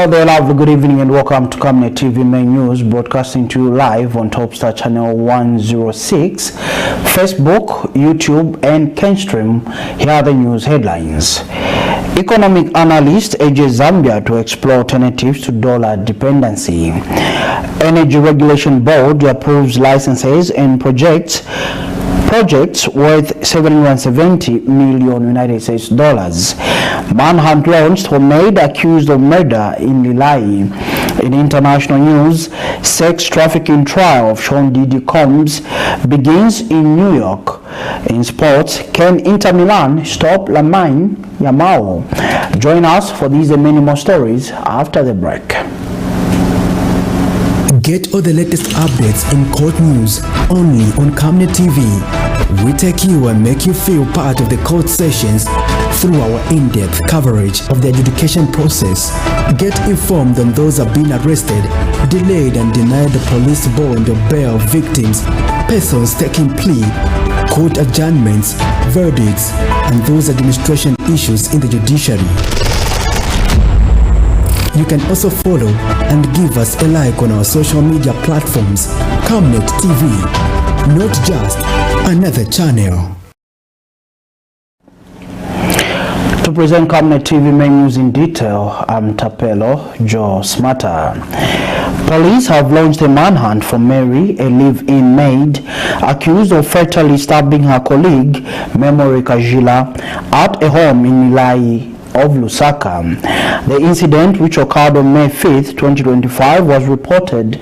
Hello there, lovely good evening and welcome to Camnet TV main news, broadcasting to you live on Topstar channel 106, Facebook, YouTube and Kenstream. Here are the news headlines. Economic analyst urges Zambia to explore alternatives to dollar dependency. Energy Regulation Board approves licenses and projects worth 770 million United States dollars. Manhunt launched for MAID accused of murder in LILAYI. In international news, sex trafficking trial of DIDDY begins in New York. In sports, can Inter Milan stop LAMINE YAMAL? Join us for these and many more stories after the break. Get all the latest updates in court news only on Camnet TV. We take you and make you feel part of the court sessions through our in-depth coverage of the adjudication process. Get informed on those who have been arrested, delayed and denied the police bond or bail victims, persons taking plea, court adjournments, verdicts, and those administration issues in the judiciary. You can also follow and give us a like on our social media platforms, Camnet TV, not just another channel. To present Camnet TV main news in detail, I'm Tapelo Joe Smata. Police have launched a manhunt for Mary, a live-in maid, accused of fatally stabbing her colleague, Memory Kajila, at a home in LILAYI of Lusaka. The incident, which occurred on May 5th, 2025, was reported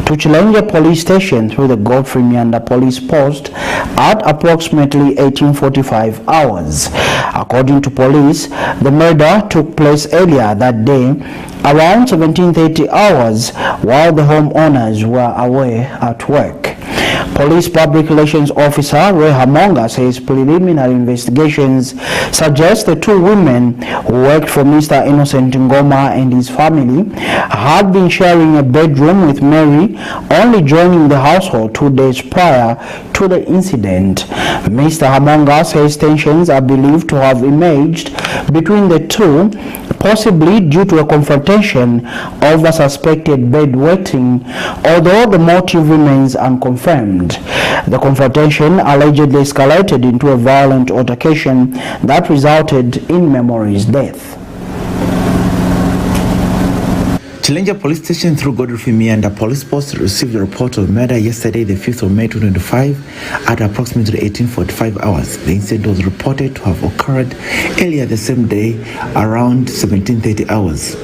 to Chilenge police station through the Godfrey Mianda police post at approximately 1845 hours. According to police, the murder took place earlier that day around 1730 hours while the homeowners were away at work. Police Public Relations Officer Roy Hamonga says preliminary investigations suggest the two women who worked for Mr. Innocent Ngoma and his family had been sharing a bedroom with Mary, only joining the household 2 days prior to the incident. Mr. Hamonga says tensions are believed to have emerged between the two, possibly due to a confrontation over suspected bedwetting, although the motive remains unconfirmed. The confrontation allegedly escalated into a violent altercation that resulted in Memory's death. Chilenge Police Station through Godfrey Mianda Police Post received a report of murder yesterday, the 5th of May 2025, at approximately 1845 hours. The incident was reported to have occurred earlier the same day, around 1730 hours.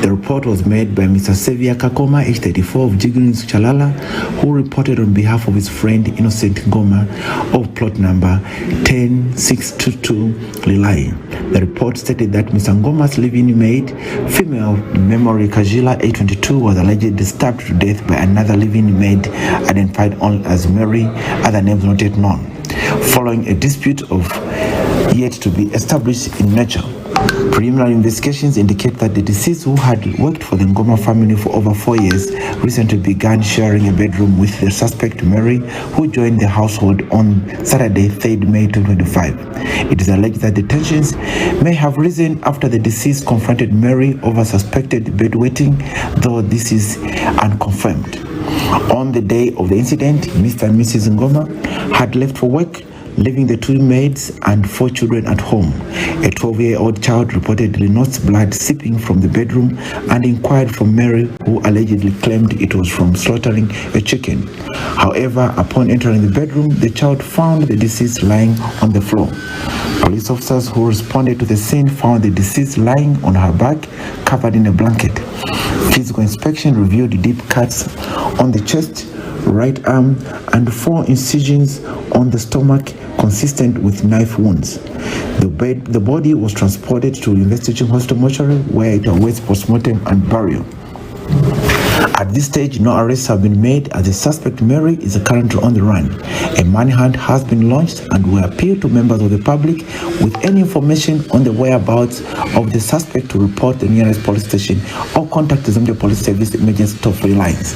The report was made by Mr. Xavier Kakoma, age 34, of Jigulins Chalala, who reported on behalf of his friend Innocent Ngoma of plot number 10622 LILAYI. The report stated that Mr. Ngoma's living maid, female Memory Kajila, age 22, was allegedly stabbed to death by another living maid identified only as Mary, other names not yet known, following a dispute of yet to be established in nature. Preliminary investigations indicate that the deceased, who had worked for the Ngoma family for over 4 years, recently began sharing a bedroom with the suspect Mary, who joined the household on Saturday, 3rd May 2025. It is alleged that the tensions may have risen after the deceased confronted Mary over suspected bedwetting, though this is unconfirmed. On the day of the incident, Mr. and Mrs. Ngoma had left for work, leaving the two maids and 4 children at home. A 12-year-old child reportedly noticed blood seeping from the bedroom and inquired for Mary, who allegedly claimed it was from slaughtering a chicken. However, upon entering the bedroom, the child found the deceased lying on the floor. Police officers who responded to the scene found the deceased lying on her back, covered in a blanket. Physical inspection revealed deep cuts on the chest, right arm, and 4 incisions on the stomach consistent with knife wounds. The body was transported to Investigation Hospital mortuary, where it awaits postmortem and burial. At this stage, no arrests have been made as the suspect Mary is currently on the run. A manhunt has been launched and will appeal to members of the public with any information on the whereabouts of the suspect to report the nearest police station or contact the Zambia Police Service emergency toll-free lines.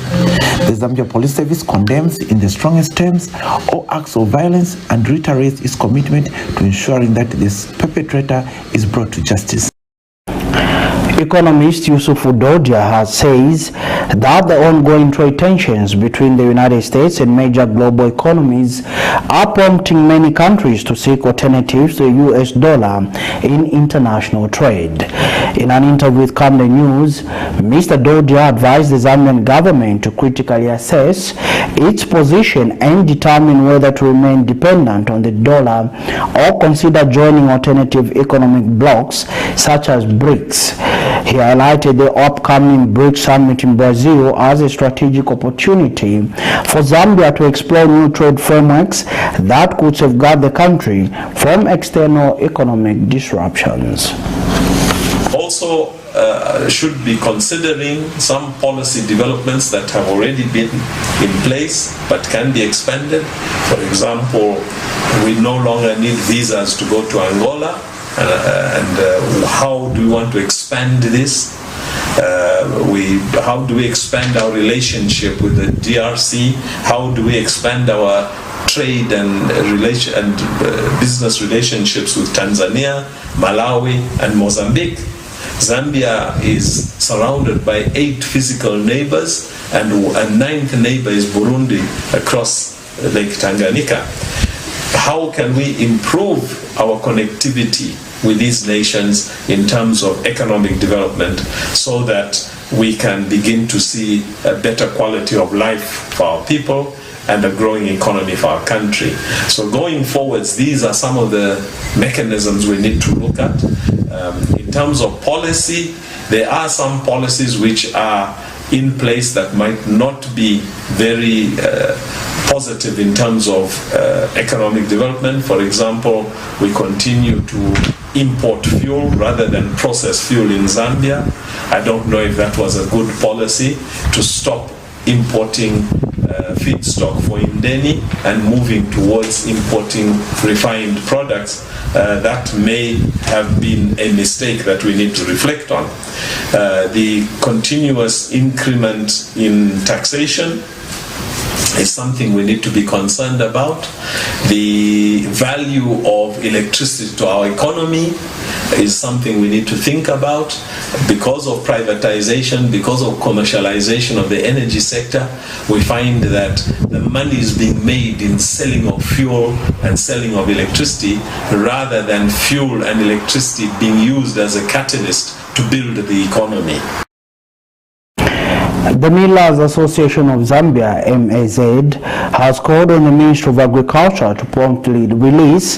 The Zambia Police Service condemns in the strongest terms all acts of violence and reiterates its commitment to ensuring that this perpetrator is brought to justice. Economist Yusuf Udodia says that the ongoing trade tensions between the United States and major global economies are prompting many countries to seek alternatives to the US dollar in international trade. In an interview with Camnet News, Mr. Dodia advised the Zambian government to critically assess its position and determine whether to remain dependent on the dollar or consider joining alternative economic blocs such as BRICS. He highlighted the upcoming BRICS summit in Brazil as a strategic opportunity for Zambia to explore new trade frameworks that could safeguard the country from external economic disruptions. Also should be considering some policy developments that have already been in place but can be expanded. For example, we no longer need visas to go to Angola, and how do we want to expand this? How do we expand our relationship with the DRC? How do we expand our trade and business relationships with Tanzania, Malawi, and Mozambique? Zambia is surrounded by 8 physical neighbors, and a 9th neighbor is Burundi across Lake Tanganyika. How can we improve our connectivity with these nations in terms of economic development so that we can begin to see a better quality of life for our people and a growing economy for our country? So going forwards, these are some of the mechanisms we need to look at. In terms of policy, there are some policies which are in place that might not be very positive in terms of economic development. For example, we continue to import fuel rather than process fuel in Zambia. I don't know if that was a good policy to stop importing feedstock for Indeni and moving towards importing refined products. That may have been a mistake that we need to reflect on. The continuous increment in taxation is something we need to be concerned about. The value of electricity to our economy is something we need to think about. Because of privatization, because of commercialization of the energy sector, we find that the money is being made in selling of fuel and selling of electricity rather than fuel and electricity being used as a catalyst to build the economy. The Millers Association of Zambia, MAZ, has called on the Ministry of Agriculture to promptly release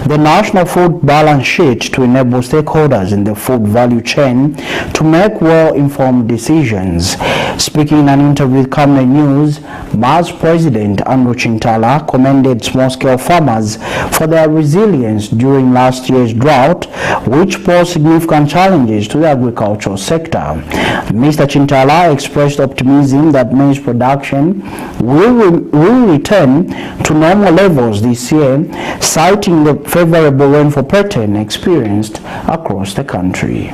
the National Food Balance Sheet to enable stakeholders in the food value chain to make well-informed decisions. Speaking in an interview with Camnet News, MAZ President Andrew Chintala commended small-scale farmers for their resilience during last year's drought, which posed significant challenges to the agricultural sector. Mr. Chintala expressed optimism that maize production will return to normal levels this year, citing the favorable rainfall pattern experienced across the country.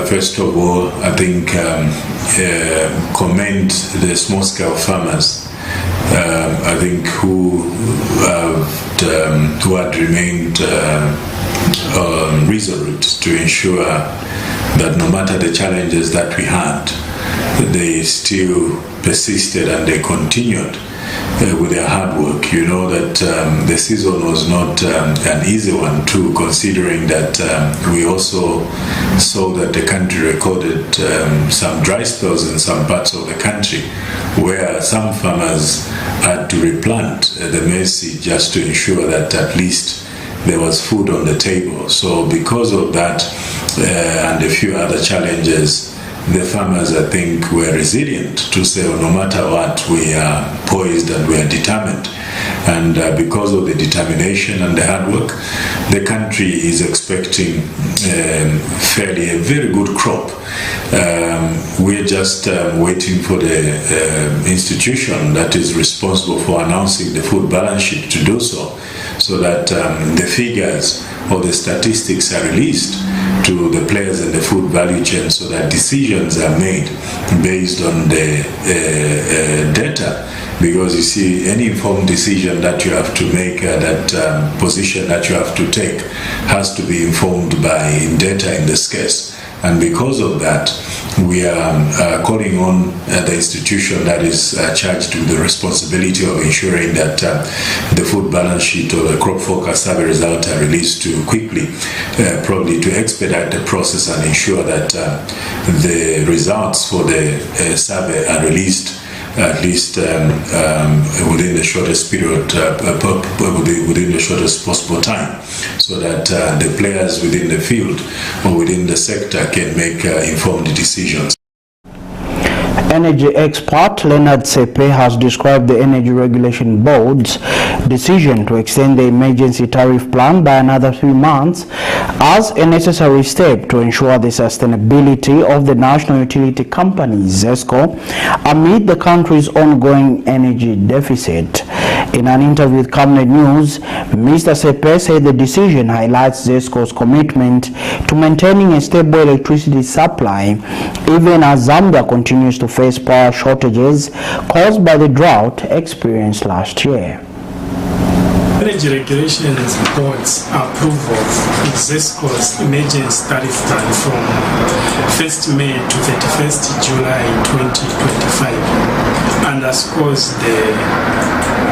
First of all, I think commend the small-scale farmers. I think who had remained resolute to ensure that no matter the challenges that we had, they still persisted and they continued with their hard work. You know that the season was not an easy one too, considering that we also saw that the country recorded some dry spells in some parts of the country where some farmers had to replant the maize seed just to ensure that at least there was food on the table. So because of that and a few other challenges, the farmers, I think, were resilient to say, well, no matter what, we are poised and we are determined. And because of the determination and the hard work, the country is expecting a very good crop. We're just waiting for the institution that is responsible for announcing the food balance sheet to do so that the figures or the statistics are released to the players in the food value chain so that decisions are made based on the data. Because you see, any informed decision that you have to make, that position that you have to take, has to be informed by data in this case. And because of that, we are calling on the institution that is charged with the responsibility of ensuring that the food balance sheet or the crop forecast survey results are released too quickly, probably to expedite the process and ensure that the results for the survey are released at least within the shortest period, within the shortest possible time, so that the players within the field or within the sector can make informed decisions. Energy expert Leonard Sepe has described the Energy Regulation Board's decision to extend the emergency tariff plan by another 3 months as a necessary step to ensure the sustainability of the national utility company ZESCO amid the country's ongoing energy deficit. In an interview with Camnet News, Mr. Sepe said the decision highlights ZESCO's commitment to maintaining a stable electricity supply even as Zambia continues to face power shortages caused by the drought experienced last year. Energy Regulations Board's approval of ZESCO's emergency tariff plan from 1st May to 31st July 2025 underscores the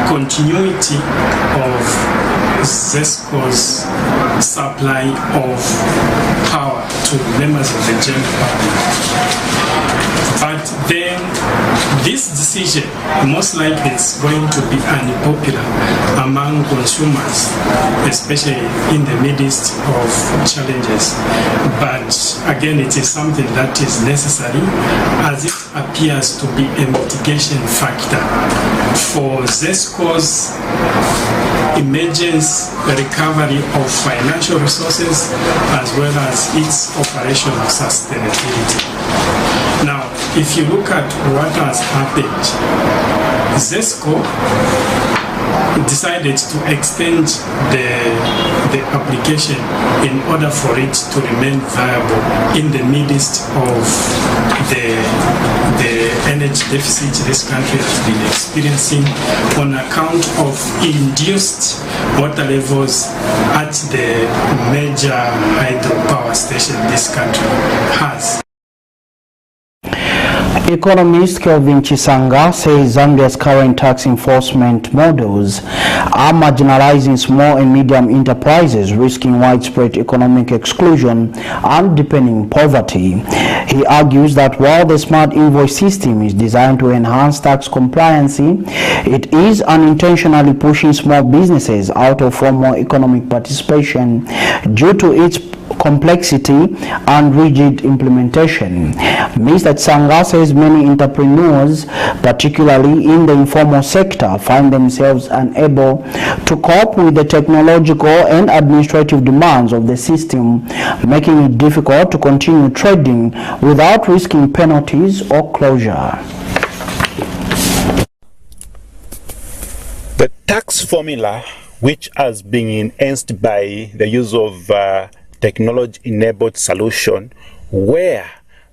continuity of ZESCO's supply of power to members of the general public. But then this decision most likely is going to be unpopular among consumers, especially in the midst of challenges. But again, it is something that is necessary as it appears to be a mitigation factor for ZESCO's emergency recovery of financial resources as well as its operational sustainability. Now, if you look at what has happened, ZESCO decided to extend the application in order for it to remain viable in the midst of the energy deficit this country has been experiencing on account of induced water levels at the major hydropower station this country has. Economist Kelvin Chisanga says Zambia's current tax enforcement models are marginalizing small and medium enterprises, risking widespread economic exclusion and deepening poverty. He argues that while the smart invoice system is designed to enhance tax compliancy, it is unintentionally pushing small businesses out of formal economic participation due to its complexity and rigid implementation. Mr. Tsanga says many entrepreneurs, particularly in the informal sector, find themselves unable to cope with the technological and administrative demands of the system, making it difficult to continue trading without risking penalties or closure. The tax formula, which has been enhanced by the use of technology-enabled solution, where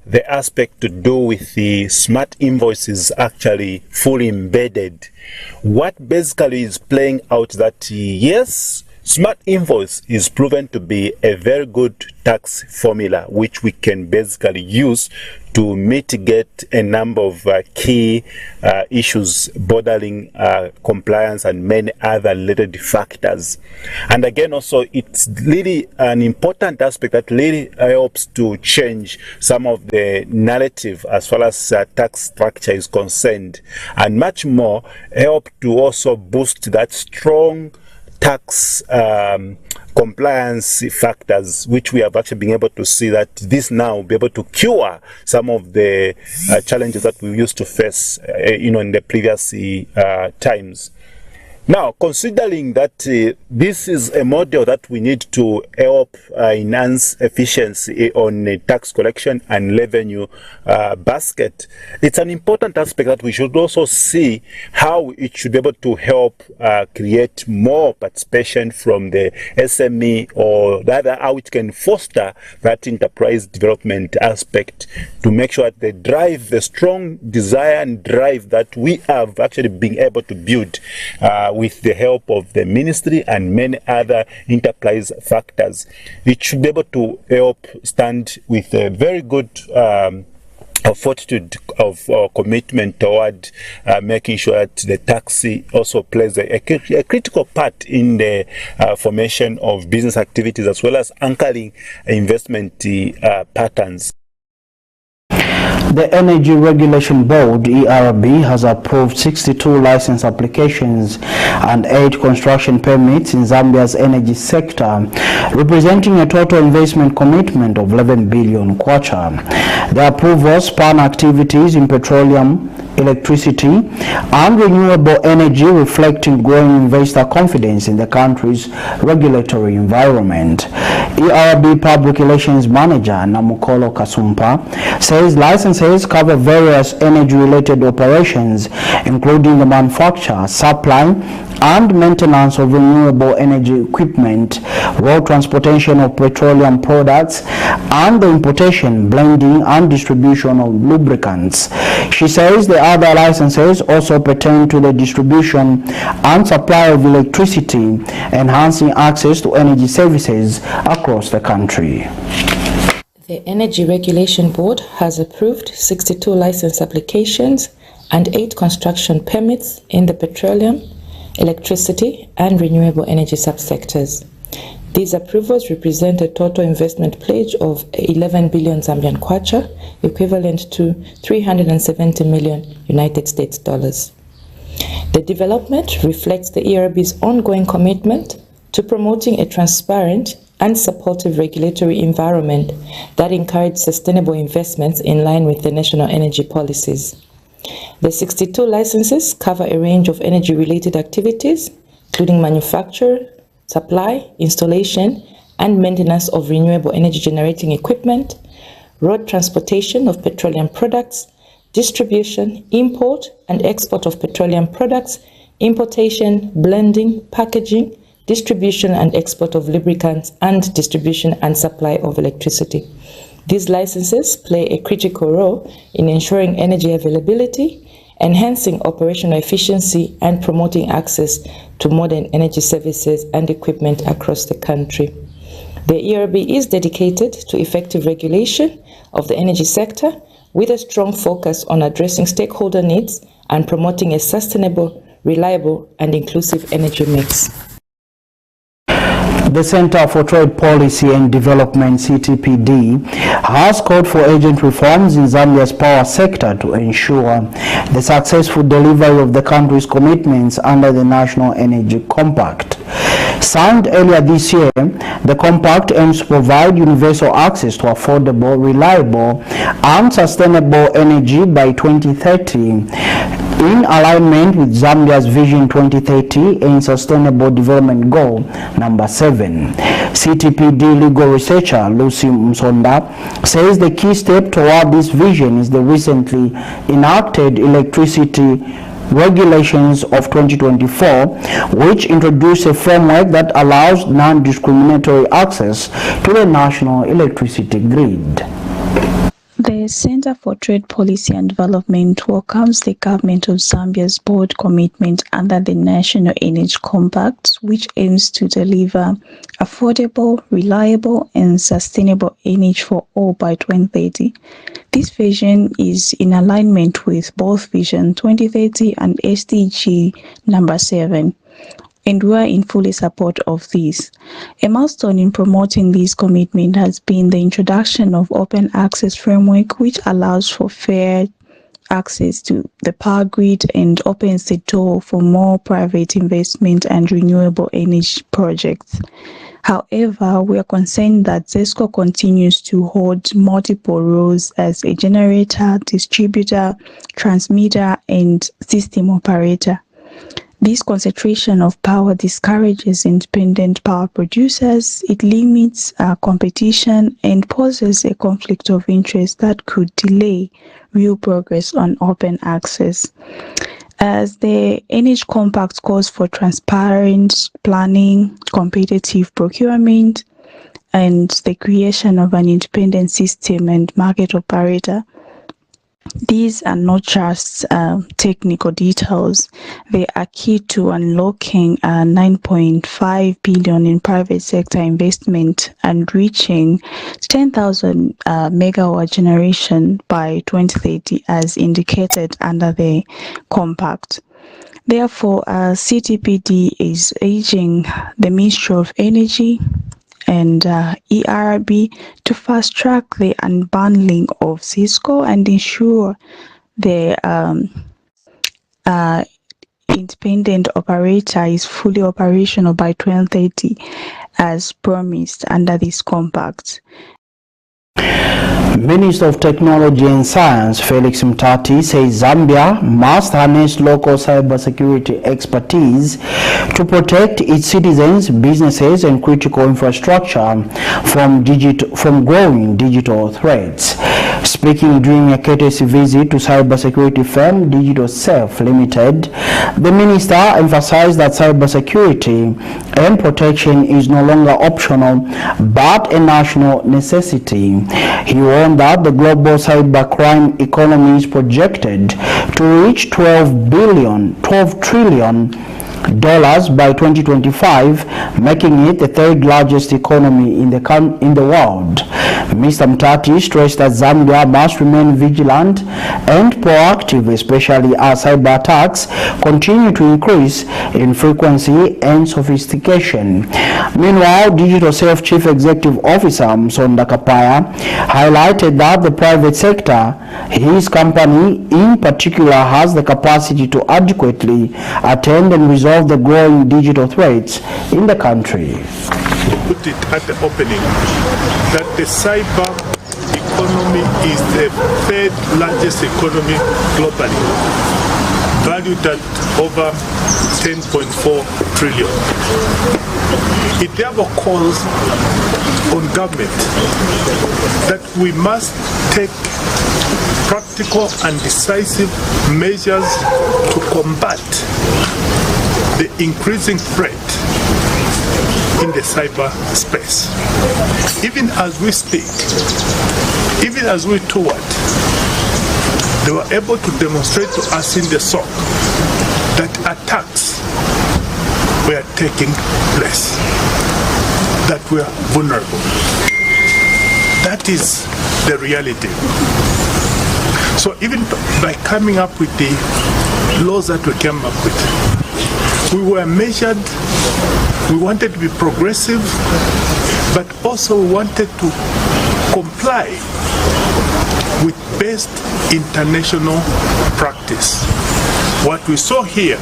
the aspect to do with the smart invoice is actually fully embedded. What basically is playing out that yes, smart invoice is proven to be a very good tax formula which we can basically use to mitigate a number of key issues bordering compliance and many other related factors. And again, also, it's really an important aspect that really helps to change some of the narrative as far as tax structure is concerned, and much more help to also boost that strong tax compliance factors, which we have actually been able to see that this now will be able to cure some of the challenges that we used to face in the previous times. Now, considering that this is a model that we need to help enhance efficiency on tax collection and revenue basket, it's an important aspect that we should also see how it should be able to help create more participation from the SME, or rather how it can foster that enterprise development aspect to make sure that they drive the strong desire and drive that we have actually been able to build with the help of the ministry and many other enterprise factors. It should be able to help stand with a very good fortitude of commitment toward making sure that the taxi also plays a critical part in the formation of business activities as well as anchoring investment patterns. The Energy Regulation Board, ERB, has approved 62 license applications and 8 construction permits in Zambia's energy sector, representing a total investment commitment of 11 billion kwacha. The approvals span activities in petroleum, electricity, and renewable energy, reflecting growing investor confidence in the country's regulatory environment. ERB Public Relations Manager Namukolo Kasumpa says licenses cover various energy-related operations, including the manufacture, supply, and maintenance of renewable energy equipment, road transportation of petroleum products, and the importation, blending, and distribution of lubricants. She says the other licenses also pertain to the distribution and supply of electricity, enhancing access to energy services across the country. The Energy Regulation Board has approved 62 license applications and 8 construction permits in the petroleum, electricity, and renewable energy subsectors. These approvals represent a total investment pledge of 11 billion Zambian kwacha, equivalent to 370 million United States dollars. The development reflects the ERB's ongoing commitment to promoting a transparent and supportive regulatory environment that encourages sustainable investments in line with the national energy policies. The 62 licenses cover a range of energy-related activities, including manufacture, supply, installation, and maintenance of renewable energy-generating equipment, road transportation of petroleum products, distribution, import and export of petroleum products, importation, blending, packaging, distribution and export of lubricants, and distribution and supply of electricity. These licenses play a critical role in ensuring energy availability, enhancing operational efficiency, and promoting access to modern energy services and equipment across the country. The ERB is dedicated to effective regulation of the energy sector with a strong focus on addressing stakeholder needs and promoting a sustainable, reliable, and inclusive energy mix. The Center for Trade Policy and Development, CTPD, has called for urgent reforms in Zambia's power sector to ensure the successful delivery of the country's commitments under the National Energy Compact. Signed earlier this year, the compact aims to provide universal access to affordable, reliable, and sustainable energy by 2030. In alignment with Zambia's Vision 2030 and Sustainable Development Goal number 7. CTPD legal researcher Lucy Msonda says the key step toward this vision is the recently enacted electricity regulations of 2024, which introduce a framework that allows non-discriminatory access to the national electricity grid. The Center for Trade Policy and Development welcomes the government of Zambia's bold commitment under the National Energy Compact, which aims to deliver affordable, reliable, and sustainable energy for all by 2030. This vision is in alignment with both Vision 2030 and SDG number 7. And we are in full support of this. A milestone in promoting this commitment has been the introduction of Open Access Framework, which allows for fair access to the power grid and opens the door for more private investment and renewable energy projects. However, we are concerned that ZESCO continues to hold multiple roles as a generator, distributor, transmitter, and system operator. This concentration of power discourages independent power producers, it limits competition and poses a conflict of interest that could delay real progress on open access. As the Energy Compact calls for transparent planning, competitive procurement, and the creation of an independent system and market operator, these are not just technical details. They are key to unlocking 9.5 billion in private sector investment and reaching 10,000 megawatt generation by 2030 as indicated under the compact. Therefore, CTPD is urging the Ministry of Energy and ERB to fast track the unbundling of Cisco and ensure the independent operator is fully operational by 2030 as promised under this compact. Minister of Technology and Science Felix Mtati says Zambia must harness local cybersecurity expertise to protect its citizens, businesses and critical infrastructure from growing digital threats. Speaking during a courtesy visit to cybersecurity firm Digital Safe Limited, the minister emphasized that cybersecurity and protection is no longer optional but a national necessity. He warned that the global cybercrime economy is projected to reach $12 trillion by 2025, making it the third largest economy in the world. Mr. Mtati stressed that Zambia must remain vigilant and proactive, especially as cyber attacks continue to increase in frequency and sophistication. Meanwhile, Digital Safe Chief Executive Officer Msonda Kapaya highlighted that the private sector, his company in particular, has the capacity to adequately attend and resolve the growing digital threats in the country. Put it at the opening that the cyber economy is the third largest economy globally, valued at over 10.4 trillion. It therefore calls on government that we must take practical and decisive measures to combat the increasing threat in the cyber space. Even as we speak, even as we toured, they were able to demonstrate to us in the SOC that attacks were taking place, that we are vulnerable. That is the reality. So even by coming up with the laws that we came up with, we were measured, we wanted to be progressive, but also we wanted to comply with best international practice. What we saw here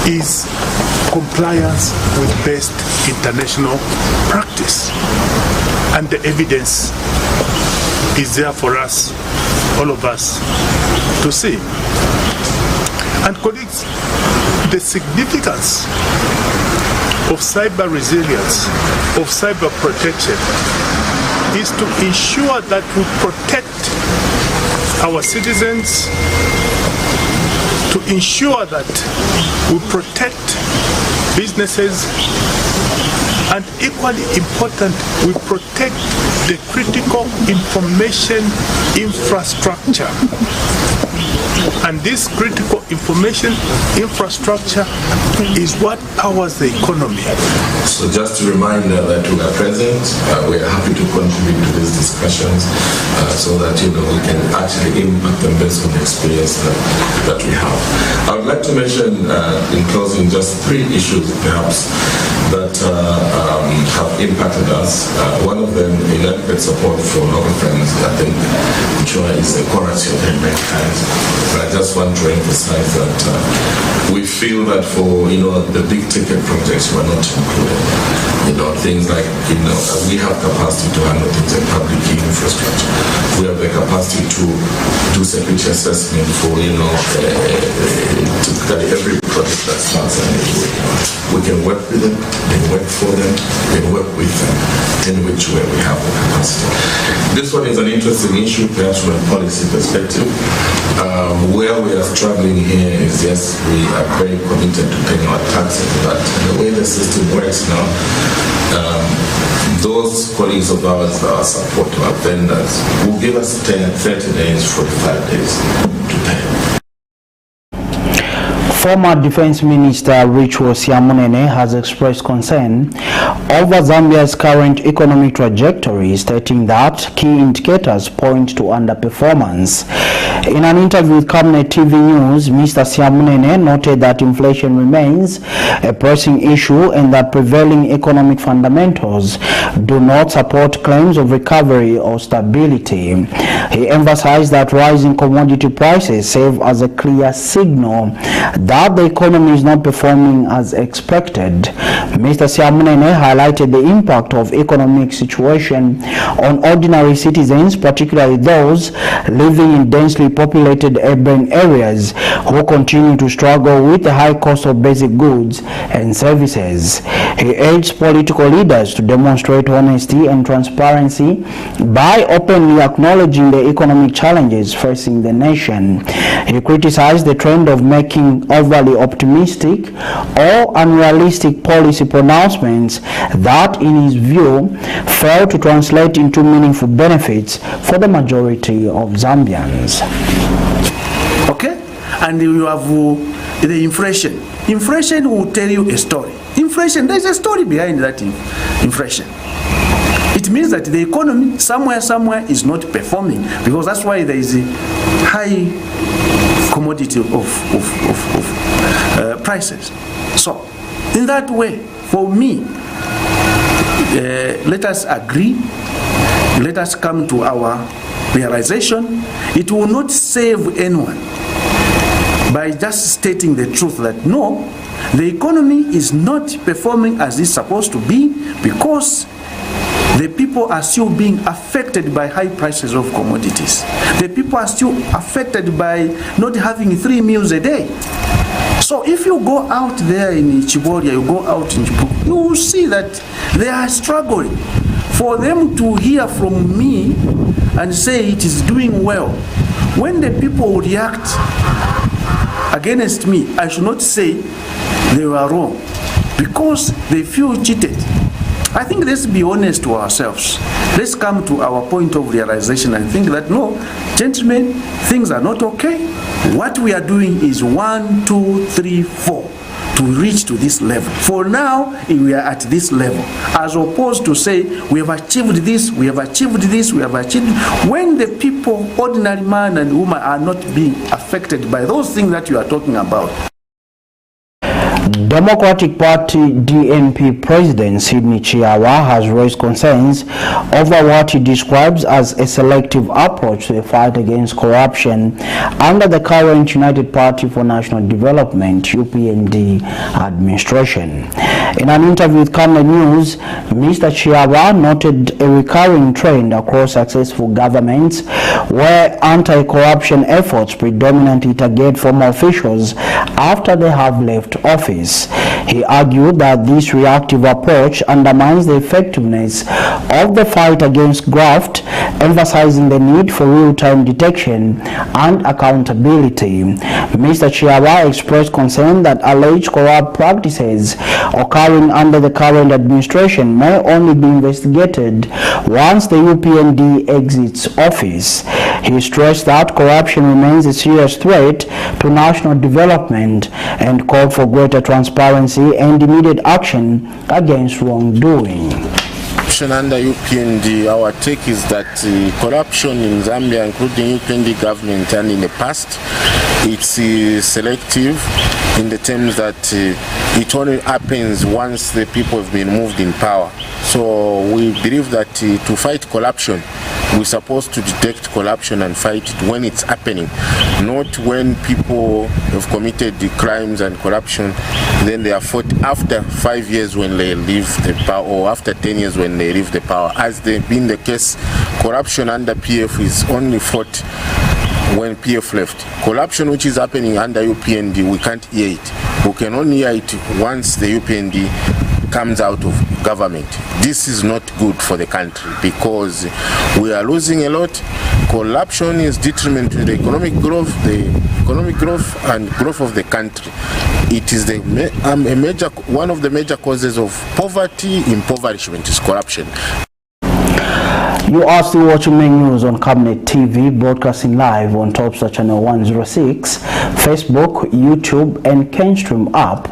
is compliance with best international practice. And the evidence is there for us, all of us, to see. And colleagues, the significance of cyber resilience, of cyber protection, is to ensure that we protect our citizens, to ensure that we protect businesses, and equally important, we protect the critical information infrastructure. And this critical information infrastructure is what powers the economy. So just a reminder that we are present, we are happy to contribute to these discussions so that we can actually impact them based on the experience that we have. I would like to mention in closing just 3 issues perhaps that have impacted us. One of them, inadequate support for local firms. I think is the quality of mankind. But I just want to emphasize that we feel that for the big ticket projects were not included. Things like we have capacity to handle things like public key infrastructure. We have the capacity to do security assessment for typically every project that Tanzania is working on. We can work with them, we can work for them, we can work with them in which way we have the capacity. This one is an interesting issue, perhaps from a policy perspective. Where we are struggling here is, yes, we are very committed to paying our taxes, but the way the system works now, those colleagues of ours that are support our vendors will give us 30 days, 45 days to pay. Former Defense Minister Richard Siamunene has expressed concern over Zambia's current economic trajectory, stating that key indicators point to underperformance. In an interview with Camnet TV News, Mr. Siamunene noted that inflation remains a pressing issue and that prevailing economic fundamentals do not support claims of recovery or stability. He emphasized that rising commodity prices serve as a clear signal that the economy is not performing as expected. Mr. Siamunene highlighted the impact of economic situation on ordinary citizens, particularly those living in densely populated urban areas who continue to struggle with the high cost of basic goods and services. He urged political leaders to demonstrate honesty and transparency by openly acknowledging the economic challenges facing the nation. He criticized the trend of making overly optimistic or unrealistic policy pronouncements that, in his view, fail to translate into meaningful benefits for the majority of Zambians. Okay? And you have the inflation. Inflation will tell you a story. Inflation, there's a story behind that inflation. It means that the economy somewhere is not performing, because that's why there is a high commodity of prices. So, in that way, for me, let us agree, let us come to our realization. It will not save anyone by just stating the truth that no, the economy is not performing as it's supposed to be, because the people are still being affected by high prices of commodities. The people are still affected by not having 3 meals a day. So if you go out there in Chiboria, you go out in Chiboria, you will see that they are struggling. For them to hear from me and say it is doing well, when the people react against me, I should not say they were wrong, because they feel cheated. I think let's be honest to ourselves. Let's come to our point of realization and think that no, gentlemen, things are not okay. What we are doing is 1, 2, 3, 4 to reach to this level. For now, we are at this level, as opposed to say we have achieved this, we have achieved this, we have achieved. When the people, ordinary man and woman, are not being affected by those things that you are talking about. Democratic Party DNP President Sidney Chiawa has raised concerns over what he describes as a selective approach to the fight against corruption under the current United Party for National Development (UPND) administration. In an interview with Camnet News, Mr. Chiawa noted a recurring trend across successful governments where anti-corruption efforts predominantly target former officials after they have left office. He argued that this reactive approach undermines the effectiveness of the fight against graft, emphasizing the need for real-time detection and accountability. Mr. Chiawa expressed concern that alleged corrupt practices occurring under the current administration may only be investigated once the UPND exits office. He stressed that corruption remains a serious threat to national development and called for greater transparency and immediate action against wrongdoing. Under UPND, our take is that corruption in Zambia, including UPND government and in the past, it's selective in the terms that it only happens once the people have been moved in power. So we believe that to fight corruption, we're supposed to detect corruption and fight it when it's happening, not when people have committed the crimes and corruption, then they are fought after 5 years when they leave the power, or after 10 years when they leave the power. As they've been the case, corruption under PF is only fought when PF left. Corruption which is happening under UPND, we can't hear it. We can only hear it once the UPND comes out of government. This is not good for the country because we are losing a lot. Corruption is detriment to the economic growth and growth of the country. It is one of the major causes of poverty. Impoverishment is corruption. You are still watching main news on Camnet TV, broadcasting live on Topstar Channel 106, Facebook, YouTube, and Kenstream app.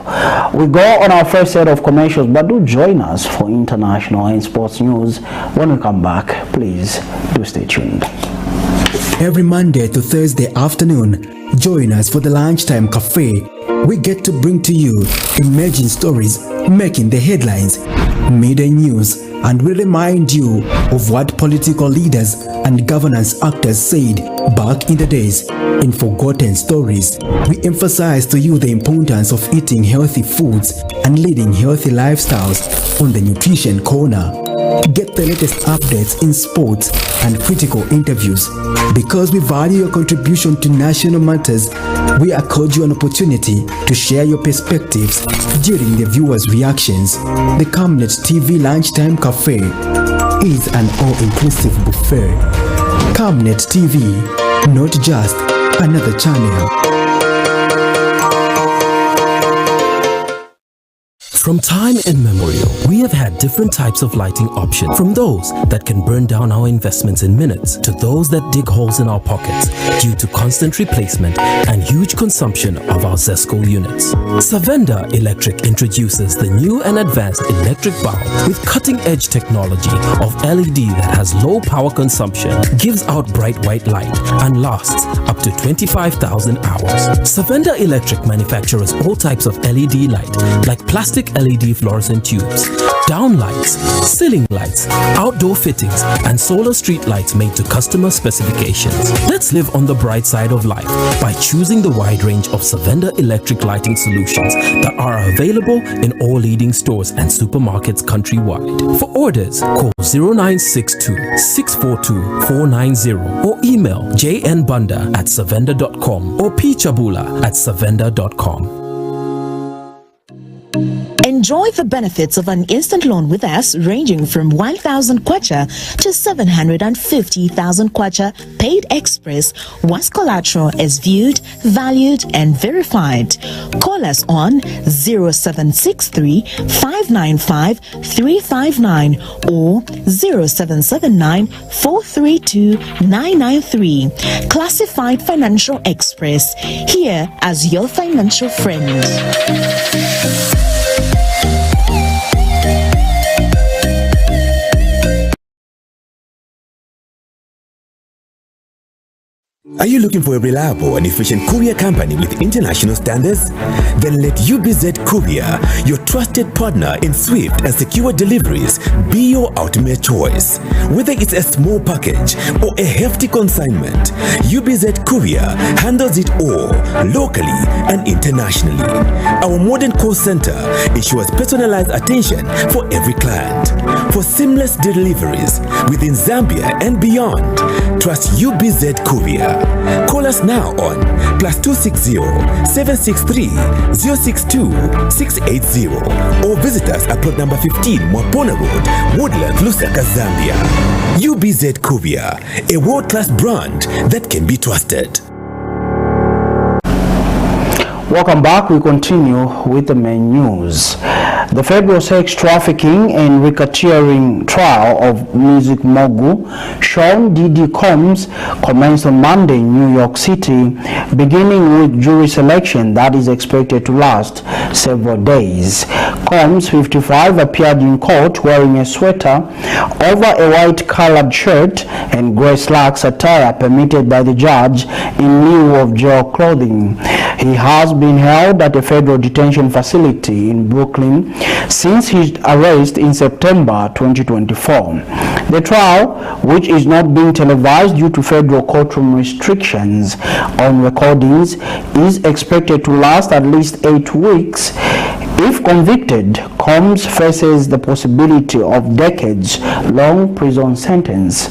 We go on our first set of commercials, but do join us for international and sports news. When we come back, please do stay tuned. Every Monday to Thursday afternoon, join us for the Lunchtime Cafe. We get to bring to you emerging stories making the headlines, media news, and we remind you of what political leaders and governance actors said back in the days. In Forgotten Stories, we emphasize to you the importance of eating healthy foods and leading healthy lifestyles on the Nutrition Corner. Get the latest updates in sports and critical interviews. Because we value your contribution to national matters, we accord you an opportunity to share your perspectives during the viewers' reactions. The Camnet TV Lunchtime Cafe is an all-inclusive buffet. Camnet TV, not just another channel. From time immemorial, we have had different types of lighting options, from those that can burn down our investments in minutes to those that dig holes in our pockets due to constant replacement and huge consumption of our ZESCO units. Savenda Electric introduces the new and advanced electric bulb with cutting-edge technology of LED that has low power consumption, gives out bright white light, and lasts up to 25,000 hours. Savenda Electric manufactures all types of LED light, like plastic LED fluorescent tubes, down lights, ceiling lights, outdoor fittings, and solar street lights made to customer specifications. Let's live on the bright side of life by choosing the wide range of Savenda electric lighting solutions that are available in all leading stores and supermarkets countrywide. For orders, call 0962-642-490 or email jnbunda@savenda.com or pchabula@savenda.com. Enjoy the benefits of an instant loan with us ranging from 1,000 kwacha to 750,000 kwacha paid express once collateral is viewed, valued, and verified. Call us on 0763 595 359 or 0779 432 993. Classified Financial Express, here as your financial friend. Are you looking for a reliable and efficient courier company with international standards? Then let UBZ Courier, your trusted partner in swift and secure deliveries, be your ultimate choice. Whether it's a small package or a hefty consignment, UBZ Courier handles it all, locally and internationally. Our modern call center ensures personalized attention for every client. For seamless deliveries within Zambia and beyond, trust UBZ Courier. Call us now on +260 763 062 680 or visit us at plot number 15 Mwapona Road, Woodland, Lusaka, Zambia. UBZ Courier, a world-class brand that can be trusted. Welcome back. We continue with the main news. The federal sex trafficking and racketeering trial of music mogul Sean Diddy Combs commenced on Monday in New York City, beginning with jury selection that is expected to last several days. Combs, 55, appeared in court wearing a sweater over a white-colored shirt and gray slacks, attire permitted by the judge in lieu of jail clothing. He has been held at a federal detention facility in Brooklyn since his arrest in September 2024. The trial, which is not being televised due to federal courtroom restrictions on recordings, is expected to last at least 8 weeks. If convicted, Combs faces the possibility of decades-long prison sentence.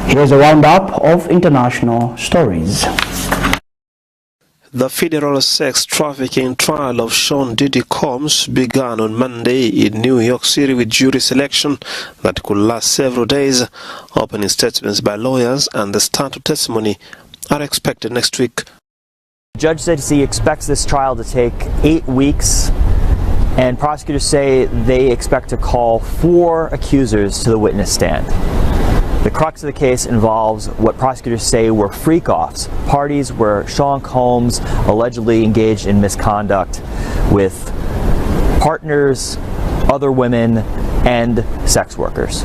Here's a roundup of international stories. The federal sex trafficking trial of Sean Diddy Combs began on Monday in New York City with jury selection that could last several days. Opening statements by lawyers and the start of testimony are expected next week. The judge said he expects this trial to take 8 weeks, and prosecutors say they expect to call 4 accusers to the witness stand. The crux of the case involves what prosecutors say were freak-offs, parties where Sean Combs allegedly engaged in misconduct with partners, other women, and sex workers.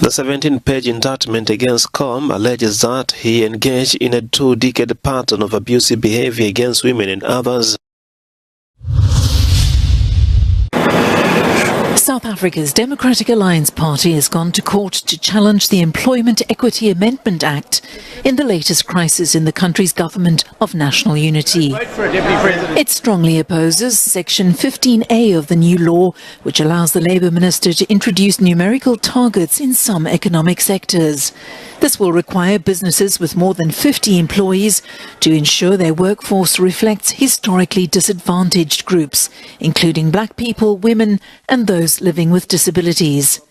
The 17-page indictment against Combs alleges that he engaged in a 2-decade pattern of abusive behavior against women and others. South Africa's Democratic Alliance Party has gone to court to challenge the Employment Equity Amendment Act in the latest crisis in the country's government of national unity. It strongly opposes Section 15A of the new law, which allows the Labour Minister to introduce numerical targets in some economic sectors. This will require businesses with more than 50 employees to ensure their workforce reflects historically disadvantaged groups, including black people, women, and those living with disabilities.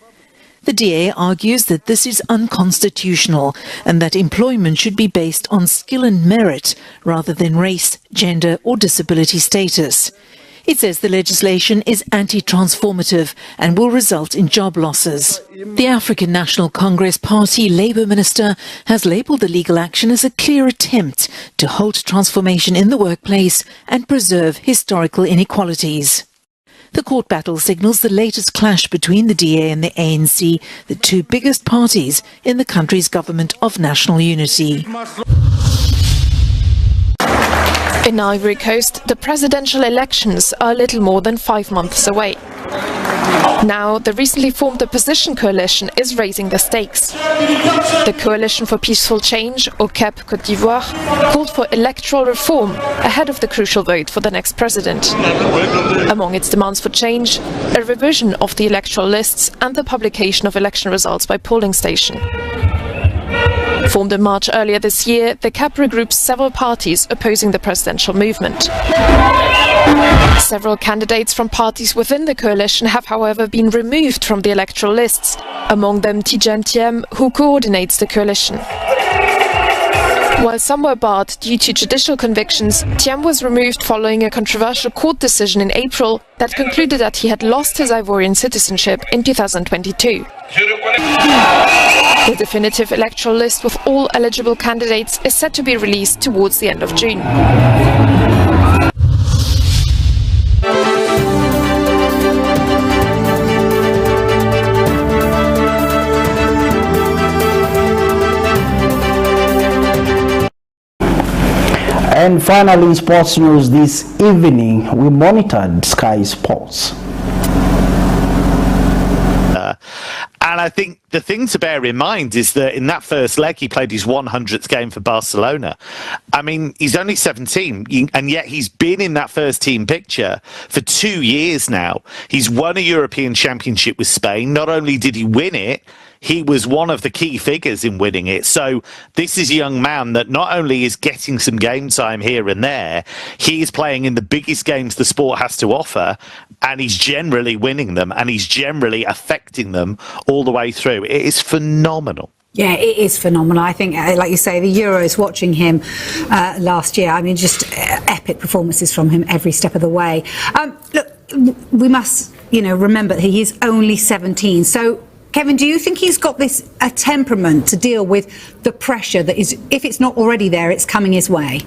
The DA argues that this is unconstitutional and that employment should be based on skill and merit rather than race, gender or disability status. It says the legislation is anti-transformative and will result in job losses. The African National Congress Party Labour Minister has labelled the legal action as a clear attempt to halt transformation in the workplace and preserve historical inequalities. The court battle signals the latest clash between the DA and the ANC, the two biggest parties in the country's government of national unity. In Ivory Coast, the presidential elections are a little more than 5 months away. Now, the recently formed opposition coalition is raising the stakes. The Coalition for Peaceful Change, or CAP Côte d'Ivoire, called for electoral reform ahead of the crucial vote for the next president. Among its demands for change, a revision of the electoral lists and the publication of election results by polling station. Formed in March earlier this year, the CAP regroups several parties opposing the presidential movement. Several candidates from parties within the coalition have, however, been removed from the electoral lists, among them Tidjane Thiam, who coordinates the coalition. While some were barred due to judicial convictions, Thiam was removed following a controversial court decision in April that concluded that he had lost his Ivorian citizenship in 2022. The definitive electoral list with all eligible candidates is set to be released towards the end of June. And finally, in sports news this evening, we monitored Sky Sports. And I think the thing to bear in mind is that in that first leg, he played his 100th game for Barcelona. I mean, he's only 17, and yet he's been in that first team picture for 2 years now. He's won a European Championship with Spain. Not only did he win it, he was one of the key figures in winning it. So this is a young man that not only is getting some game time here and there, he is playing in the biggest games the sport has to offer, and he's generally winning them, and he's generally affecting them all the way through. It is phenomenal. Yeah, it is phenomenal. I think, like you say, the Euros, watching him last year, I mean, just epic performances from him every step of the way. Look, we must, remember that he is only 17. So, Kevin, do you think he's got a temperament to deal with the pressure that is, if it's not already there, it's coming his way?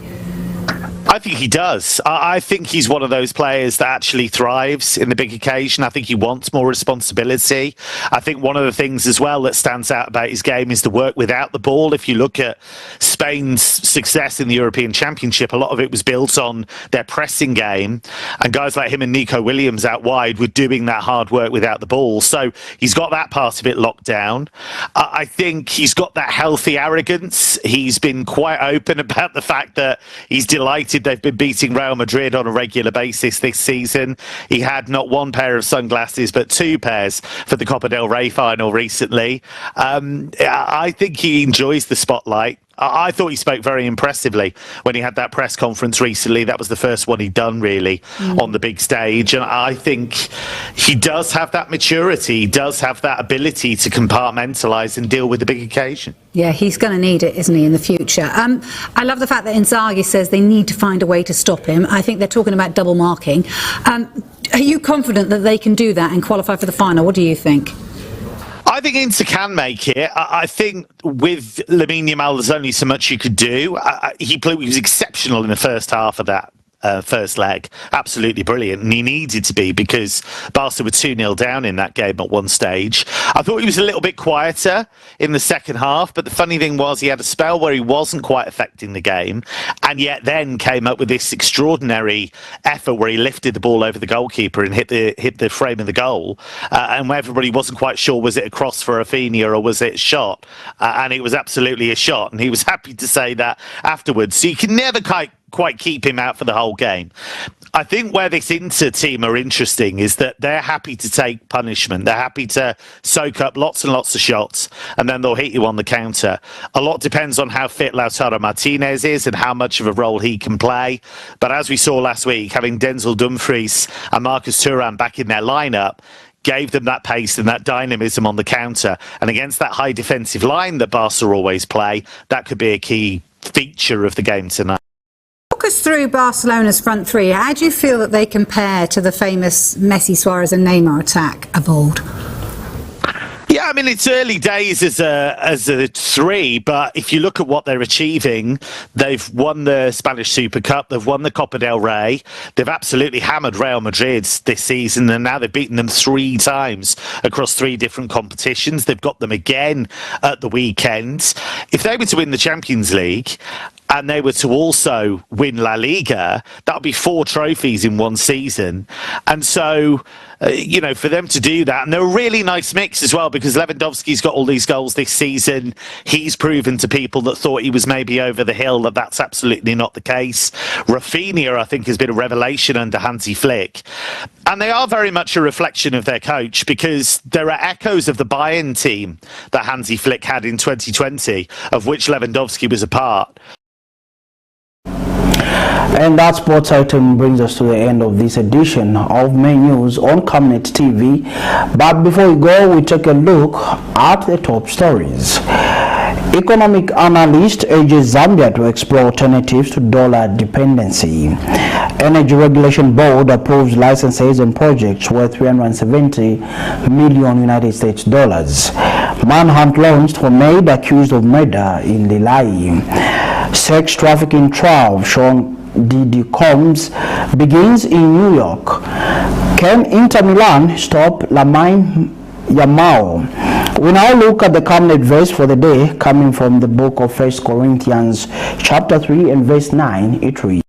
I think he does. I think he's one of those players that actually thrives in the big occasion. I think he wants more responsibility. I think one of the things as well that stands out about his game is the work without the ball. If you look at Spain's success in the European Championship, a lot of it was built on their pressing game, and guys like him and Nico Williams out wide were doing that hard work without the ball. So he's got that part of it locked down. I think he's got that healthy arrogance. He's been quite open about the fact that he's delighted they've been beating Real Madrid on a regular basis this season. He had not one pair of sunglasses, but 2 pairs for the Copa del Rey final recently. I think he enjoys the spotlight. I thought he spoke very impressively when he had that press conference recently. That was the first one he'd done, really, on the big stage. And I think he does have that maturity. He does have that ability to compartmentalise and deal with the big occasion. Yeah, he's going to need it, isn't he, in the future? I love the fact that Inzaghi says they need to find a way to stop him. I think they're talking about double marking. Are you confident that they can do that and qualify for the final? What do you think? I think Inter can make it. I think with LAMINE YAMAL, there's only so much you could do. He was exceptional in the first half of that first leg. Absolutely brilliant. And he needed to be, because Barca were 2-0 down in that game at one stage. I thought he was a little bit quieter in the second half, but the funny thing was he had a spell where he wasn't quite affecting the game, and yet then came up with this extraordinary effort where he lifted the ball over the goalkeeper and hit the frame of the goal, and where everybody wasn't quite sure, was it a cross for Rafinha or was it a shot? And it was absolutely a shot, and he was happy to say that afterwards. So you can never quite keep him out for the whole game. I think where this Inter team are interesting is that they're happy to take punishment. They're happy to soak up lots and lots of shots, and then they'll hit you on the counter. A lot depends on how fit Lautaro Martinez is and how much of a role he can play. But as we saw last week, having Denzel Dumfries and Marcus Thuram back in their lineup gave them that pace and that dynamism on the counter. And against that high defensive line that Barca always play, that could be a key feature of the game tonight. Walk us through Barcelona's front three. How do you feel that they compare to the famous Messi, Suarez and Neymar attack of old? Yeah, I mean, it's early days as a three, but if you look at what they're achieving, they've won the Spanish Super Cup, they've won the Copa del Rey, they've absolutely hammered Real Madrid this season, and now they've beaten them 3 times across 3 different competitions. They've got them again at the weekend. If they were to win the Champions League, and they were to also win La Liga, that would be 4 trophies in one season. And so, for them to do that, and they're a really nice mix as well, because Lewandowski's got all these goals this season. He's proven to people that thought he was maybe over the hill that that's absolutely not the case. Rafinha, I think, has been a revelation under Hansi Flick. And they are very much a reflection of their coach, because there are echoes of the Bayern team that Hansi Flick had in 2020, of which Lewandowski was a part. And that sports item brings us to the end of this edition of Main News on Camnet TV. But before we go, we take a look at the top stories. Economic analyst urges Zambia to explore alternatives to dollar dependency. Energy Regulation Board approves licenses and projects worth $370 million United States dollars. Manhunt launched for MAID accused of murder in LILAYI. Sex trafficking trial Sean DIDDY begins in New York. Can Inter Milan stop LAMINE YAMAL? We now look at the Camnet verse for the day, coming from the book of 1 Corinthians chapter 3 and verse 9. It reads,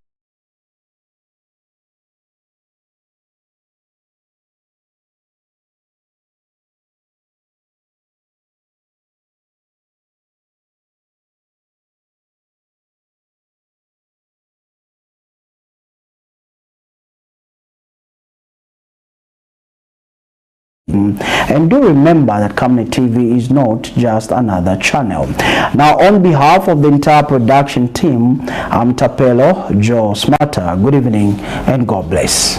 and do remember that Camnet TV is not just another channel. Now, on behalf of the entire production team, I'm Tapelo Joe Smarter. Good evening and God bless.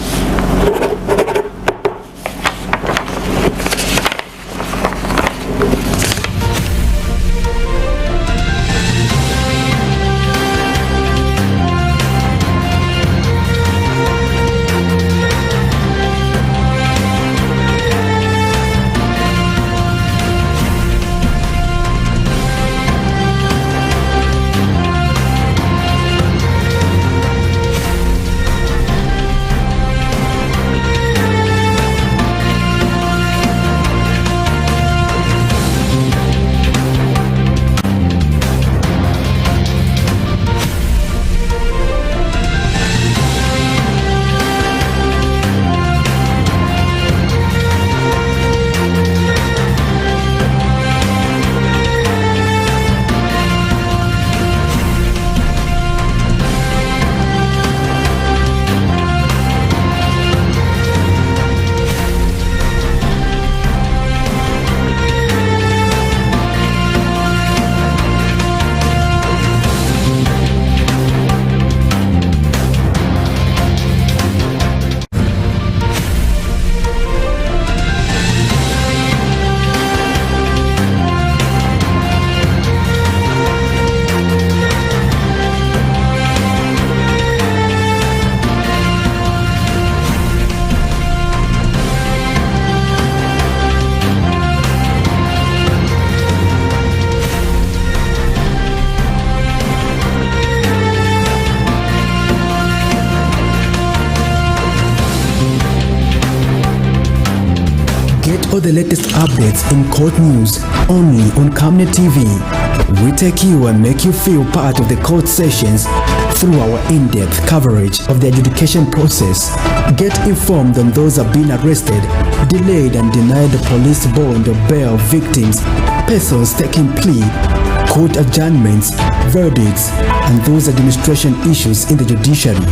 all the latest updates in court news only on Camnet TV. We take you and make you feel part of the court sessions through our in-depth coverage of the adjudication process. Get informed on those who have been arrested, delayed and denied the police bond or bail victims, persons taking plea, court adjournments, verdicts, and those administration issues in the judiciary.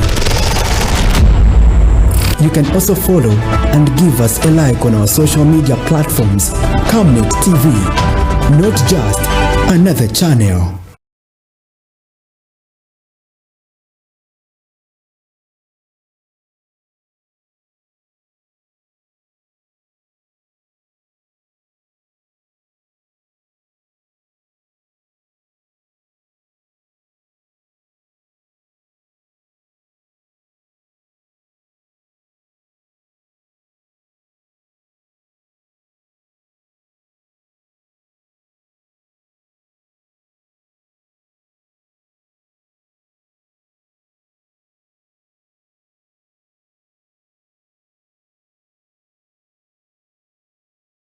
You can also follow and give us a like on our social media platforms, Camnet TV, not just another channel.